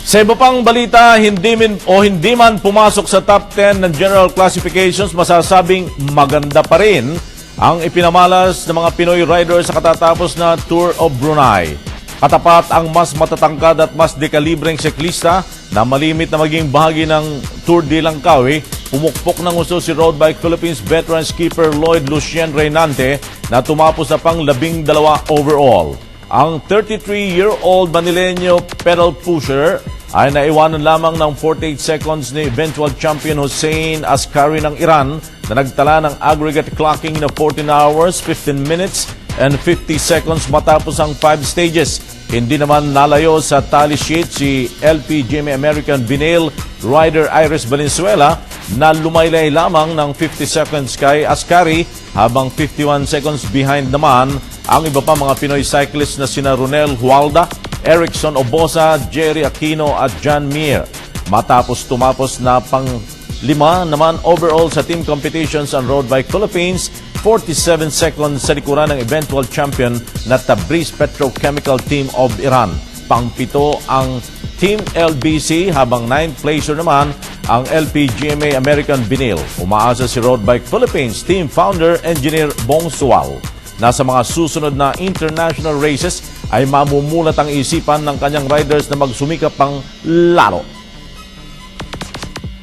Sa iba pang balita, hindi man pumasok sa top 10 ng general classifications, masasabing maganda pa rin ang ipinamalas ng mga Pinoy riders sa katatapos na Tour of Brunei. Katapat ang mas matatangkad at mas dekalibreng siklista na malimit na maging bahagi ng Tour de Langkawi. Pumukpok ng gusto si Road Bike Philippines veteran skipper Lloyd Lucien Reynante na tumapos sa pang-12 overall. Ang 33-year-old Manileño pedal pusher ay naiwanan lamang ng 48 seconds ni eventual champion Hossein Askari ng Iran na nagtala ng aggregate clocking na 14 hours, 15 minutes, and 50 seconds matapos ang 5 stages. Hindi naman nalayo sa tally sheet si LPGMA American Vinyl rider Iris Valenzuela na lumaylay lamang ng 50 seconds kay Askari habang 51 seconds behind naman ang iba pa mga Pinoy cyclists na sina Ronel Hualda, Erickson Obosa, Jerry Aquino at John Mir. Matapos tumapos na pang-lima naman overall sa team competitions ang Road Bike Philippines, 47 seconds sa likuran ng eventual champion na Tabriz Petrochemical Team of Iran. Pang-pito ang Team LBC habang 9th placer naman ang LPGMA American Vinyl. Umaasa si Road Bike Philippines Team Founder Engineer Bong Sual na sa mga susunod na international races ay mamumulat ang isipan ng kanyang riders na magsumikap pang laro.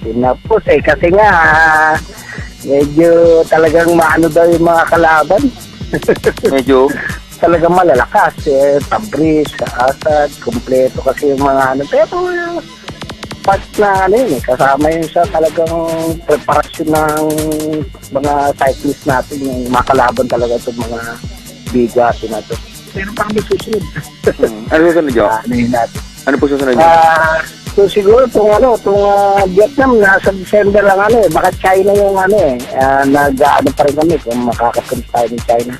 Pinapos kasi nga medyo talagang maano daw yung mga kalaban. Medyo Talagang malalakas. Tabriz, Asad, kompleto kasi yung mga ano. Pero part na ano yun kasama yun sa talagang preparasyon ng mga cyclist natin, yung mga kalaban talaga itong mga bigatin na ito. Pero parang may susunod. ano susunod nyo? Ano yun natin? Ano po susunod nyo? So siguro itong Vietnam nasa December lang baka China yung nag-ano pa rin kami kung makakapunta tayo ng China.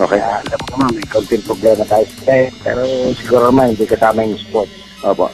Okay. Alam mo naman, may konting problema tayo sa pero siguro naman hindi kasama yung sport. Opo.